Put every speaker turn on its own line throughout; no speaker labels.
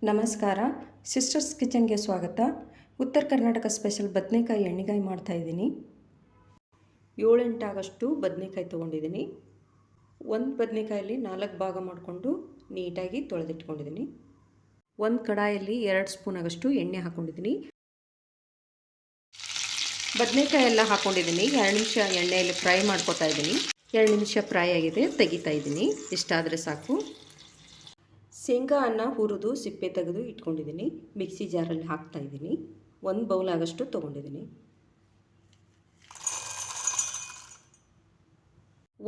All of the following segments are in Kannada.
ನಮಸ್ಕಾರ, ಸಿಸ್ಟರ್ಸ್ ಕಿಚನ್ಗೆ ಸ್ವಾಗತ. ಉತ್ತರ ಕರ್ನಾಟಕ ಸ್ಪೆಷಲ್ ಬದನೆಕಾಯಿ ಎಣ್ಣೆಗಾಯಿ ಮಾಡ್ತಾಯಿದ್ದೀನಿ. 7-8 ಆಗಷ್ಟು ಬದನೆಕಾಯಿ ತೊಗೊಂಡಿದ್ದೀನಿ. ಒಂದು ಬದನೆಕಾಯಲ್ಲಿ 4 ಭಾಗ ಮಾಡಿಕೊಂಡು ನೀಟಾಗಿ ತೊಳೆದಿಟ್ಕೊಂಡಿದ್ದೀನಿ. ಒಂದು ಕಡಾಯಲ್ಲಿ 2 ಸ್ಪೂನ್ ಆಗಷ್ಟು ಎಣ್ಣೆ ಹಾಕ್ಕೊಂಡಿದ್ದೀನಿ. ಬದನೆಕಾಯಿ ಎಲ್ಲ ಹಾಕ್ಕೊಂಡಿದ್ದೀನಿ. 2 ನಿಮಿಷ ಎಣ್ಣೆಯಲ್ಲಿ ಫ್ರೈ ಮಾಡ್ಕೊತಾ ಇದ್ದೀನಿ. 2 ನಿಮಿಷ ಫ್ರೈ ಆಗಿದೆ, ತೆಗಿತಾ ಇದ್ದೀನಿ. ಇಷ್ಟಾದರೆ ಸಾಕು. ಶೇಂಗಾ ಅನ್ನ ಹುರಿದು ಸಿಪ್ಪೆ ತೆಗೆದು ಇಟ್ಕೊಂಡಿದ್ದೀನಿ. ಮಿಕ್ಸಿ ಜಾರಲ್ಲಿ ಹಾಕ್ತಾಯಿದ್ದೀನಿ. 1 ಬೌಲ್ ಆಗಷ್ಟು ತೊಗೊಂಡಿದ್ದೀನಿ.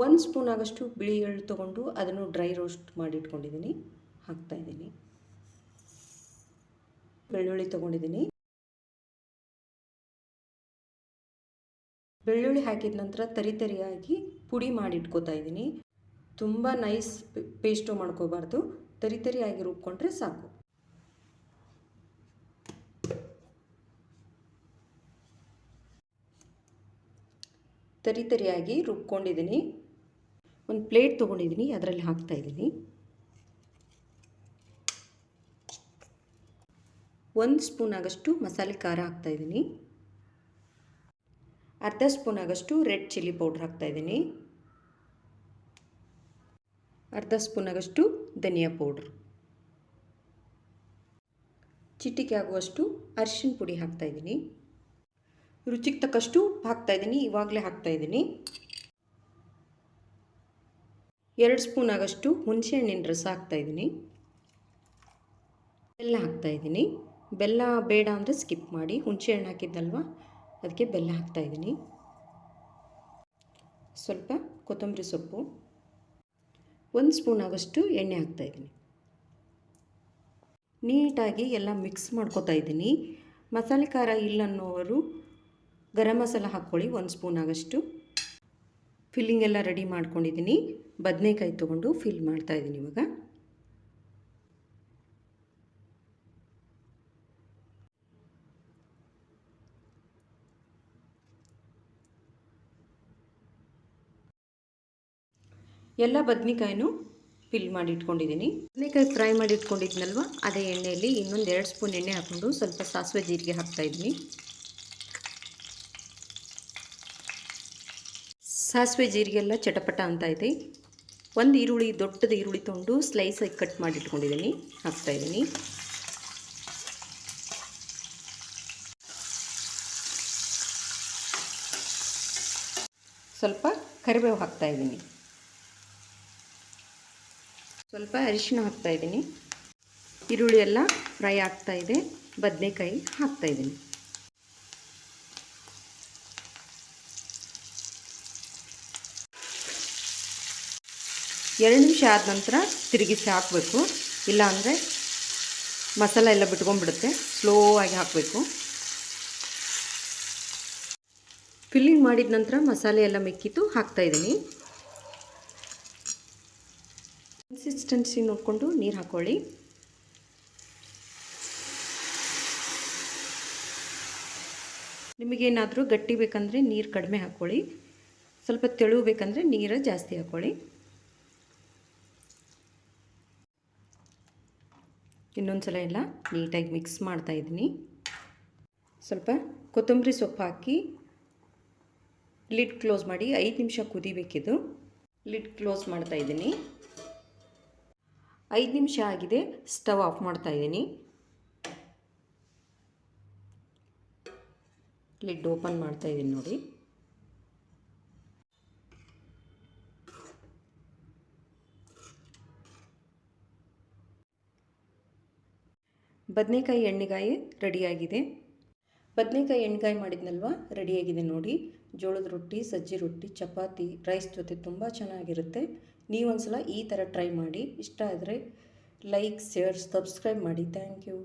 1 ಸ್ಪೂನ್ ಆಗಷ್ಟು ಬಿಳಿ ಎಳ್ಳು ತೊಗೊಂಡು ಅದನ್ನು ಡ್ರೈ ರೋಸ್ಟ್ ಮಾಡಿ ಇಟ್ಕೊಂಡಿದ್ದೀನಿ. ಹಾಕ್ತಾಯಿದ್ದೀನಿ. ಬೆಳ್ಳುಳ್ಳಿ ತೊಗೊಂಡಿದ್ದೀನಿ. ಬೆಳ್ಳುಳ್ಳಿ ಹಾಕಿದ ನಂತರ ತರಿಯಾಗಿ ಪುಡಿ ಮಾಡಿ ಇಟ್ಕೋತಾ ಇದ್ದೀನಿ. ತುಂಬ ನೈಸ್ ಪೇಸ್ಟು ಮಾಡ್ಕೋಬಾರ್ದು, ತರಿಯಾಗಿ ರುಬ್ಕೊಂಡ್ರೆ ಸಾಕು. ತರಿಯಾಗಿ ರುಬ್ಕೊಂಡಿದ್ದೀನಿ. ಒಂದು ಪ್ಲೇಟ್ ತೊಗೊಂಡಿದ್ದೀನಿ, ಅದರಲ್ಲಿ ಹಾಕ್ತಾಯಿದ್ದೀನಿ. 1 ಸ್ಪೂನ್ ಆಗಷ್ಟು ಮಸಾಲೆ ಖಾರ ಹಾಕ್ತಾಯಿದ್ದೀನಿ. ಅರ್ಧ ಸ್ಪೂನ್ ಆಗಷ್ಟು ರೆಡ್ ಚಿಲ್ಲಿ ಪೌಡ್ರ್ ಹಾಕ್ತಾಯಿದ್ದೀನಿ. ಅರ್ಧ ಸ್ಪೂನ್ ಆಗಷ್ಟು ಧನಿಯಾ ಪೌಡ್ರ್, ಚಿಟಿಕೆ ಆಗುವಷ್ಟು ಅರಿಶಿನ ಪುಡಿ ಹಾಕ್ತಾಯಿದ್ದೀನಿ. ರುಚಿಗೆ ತಕ್ಕಷ್ಟು ಹಾಕ್ತಾಯಿದ್ದೀನಿ. ಇವಾಗಲೇ ಹಾಕ್ತಾಯಿದ್ದೀನಿ. 2 ಸ್ಪೂನ್ ಆಗಷ್ಟು ಹುಣಸೆಹಣ್ಣಿನ ರಸ ಹಾಕ್ತಾಯಿದ್ದೀನಿ. ಬೆಲ್ಲ ಹಾಕ್ತಾಯಿದ್ದೀನಿ. ಬೆಲ್ಲ ಬೇಡ ಅಂದರೆ ಸ್ಕಿಪ್ ಮಾಡಿ. ಹುಣಸೆಹಣ್ಣು ಹಾಕಿದ್ದಲ್ವ, ಅದಕ್ಕೆ ಬೆಲ್ಲ ಹಾಕ್ತಾಯಿದ್ದೀನಿ. ಸ್ವಲ್ಪ ಕೊತ್ತಂಬರಿ ಸೊಪ್ಪು, 1 ಸ್ಪೂನ್ ಆಗಷ್ಟು ಎಣ್ಣೆ ಹಾಕ್ತಾಯಿದ್ದೀನಿ. ನೀಟಾಗಿ ಎಲ್ಲ ಮಿಕ್ಸ್ ಮಾಡ್ಕೊತಾ ಇದ್ದೀನಿ. ಮಸಾಲೆ ಖಾರ ಇಲ್ಲ ಅನ್ನೋರು ಗರಂ ಮಸಾಲ ಹಾಕ್ಕೊಳ್ಳಿ 1 ಸ್ಪೂನ್ ಆಗಷ್ಟು. ಫಿಲ್ಲಿಂಗ್ ಎಲ್ಲ ರೆಡಿ ಮಾಡ್ಕೊಂಡಿದ್ದೀನಿ. ಬದನೆಕಾಯಿ ತೊಗೊಂಡು ಫಿಲ್ ಮಾಡ್ತಾಯಿದ್ದೀನಿ ಇವಾಗ. ಎಲ್ಲ ಬದನೆಕಾಯಿನೂ ಫಿಲ್ ಮಾಡಿ ಇಟ್ಕೊಂಡಿದ್ದೀನಿ. ಬದನೆಕಾಯಿ ಫ್ರೈ ಮಾಡಿ ಇಟ್ಕೊಂಡಿದ್ನಲ್ವ, ಅದೇ ಎಣ್ಣೆಯಲ್ಲಿ ಇನ್ನೊಂದು 2 ಸ್ಪೂನ್ ಎಣ್ಣೆ ಹಾಕ್ಕೊಂಡು ಸ್ವಲ್ಪ ಸಾಸಿವೆ ಜೀರಿಗೆ ಹಾಕ್ತಾಯಿದ್ದೀನಿ. ಸಾಸಿವೆ ಜೀರಿಗೆ ಎಲ್ಲ ಚಟಪಟ ಅಂತ ಇದೆ. 1 ಈರುಳ್ಳಿ, ದೊಡ್ಡದು ಈರುಳ್ಳಿ ತೊಗೊಂಡು ಸ್ಲೈಸಾಗಿ ಕಟ್ ಮಾಡಿ ಇಟ್ಕೊಂಡಿದ್ದೀನಿ, ಹಾಕ್ತಾಯಿದ್ದೀನಿ. ಸ್ವಲ್ಪ ಕರಿಬೇವು ಹಾಕ್ತಾಯಿದ್ದೀನಿ. ಸ್ವಲ್ಪ ಅರಿಶಿನ ಹಾಕ್ತಾಯಿದ್ದೀನಿ. ಈರುಳ್ಳಿ ಎಲ್ಲ ಫ್ರೈ ಆಗ್ತಾಯಿದೆ. ಬದನೆಕಾಯಿ ಹಾಕ್ತಾಯಿದ್ದೀನಿ. ಎರಡು ನಿಮಿಷ ಆದ ನಂತರ ತಿರುಗಿಸಿ ಹಾಕಬೇಕು, ಇಲ್ಲಾಂದರೆ ಮಸಾಲೆ ಎಲ್ಲ ಬಿಟ್ಕೊಂಡ್ಬಿಡುತ್ತೆ. ಸ್ಲೋ ಆಗಿ ಹಾಕಬೇಕು. ಫಿಲ್ಲಿಂಗ್ ಮಾಡಿದ ನಂತರ ಮಸಾಲೆ ಎಲ್ಲ ಮಿಕ್ಕಿತು ಹಾಕ್ತಾಯಿದ್ದೀನಿ. ಕನ್ಸಿಸ್ಟೆನ್ಸಿ ನೋಡಿಕೊಂಡು ನೀರು ಹಾಕ್ಕೊಳ್ಳಿ. ನಿಮಗೇನಾದರೂ ಗಟ್ಟಿ ಬೇಕಂದರೆ ನೀರು ಕಡಿಮೆ ಹಾಕ್ಕೊಳ್ಳಿ. ಸ್ವಲ್ಪ ತೆಳು ಬೇಕಂದರೆ ನೀರು ಜಾಸ್ತಿ ಹಾಕ್ಕೊಳ್ಳಿ. ಇನ್ನೊಂದು ಸಲ ಎಲ್ಲ ನೀಟಾಗಿ ಮಿಕ್ಸ್ ಮಾಡ್ತಾಯಿದ್ದೀನಿ. ಸ್ವಲ್ಪ ಕೊತ್ತಂಬರಿ ಸೊಪ್ಪು ಹಾಕಿ ಲಿಡ್ ಕ್ಲೋಸ್ ಮಾಡಿ 5 ನಿಮಿಷ ಕುದಿಬೇಕಿದು. ಲಿಡ್ ಕ್ಲೋಸ್ ಮಾಡ್ತಾಯಿದ್ದೀನಿ. 5 ನಿಮಿಷ ಆಗಿದೆ. ಸ್ಟವ್ ಆಫ್ ಮಾಡ್ತಾಯಿದ್ದೀನಿ. ಲಿಡ್ ಓಪನ್ ಮಾಡ್ತಾಯಿದ್ದೀನಿ ನೋಡಿ. ಬದನೆಕಾಯಿ ಎಣ್ಣೆಗಾಯಿ ರೆಡಿಯಾಗಿದೆ. ಬದನೆಕಾಯಿ ಎಣ್ಣೆಗಾಯಿ ಮಾಡಿದ್ನಲ್ವ, ರೆಡಿಯಾಗಿದೆ ನೋಡಿ. ಜೋಳದ ರೊಟ್ಟಿ, ಸಜ್ಜಿ ರೊಟ್ಟಿ, ಚಪಾತಿ, ರೈಸ್ ಜೊತೆ ತುಂಬ ಚೆನ್ನಾಗಿರುತ್ತೆ. ನೀವೊಂದ್ಸಲ ಈ ಥರ ಟ್ರೈ ಮಾಡಿ. ಇಷ್ಟ ಆದರೆ ಲೈಕ್, ಶೇರ್, ಸಬ್ಸ್ಕ್ರೈಬ್ ಮಾಡಿ. Thank you.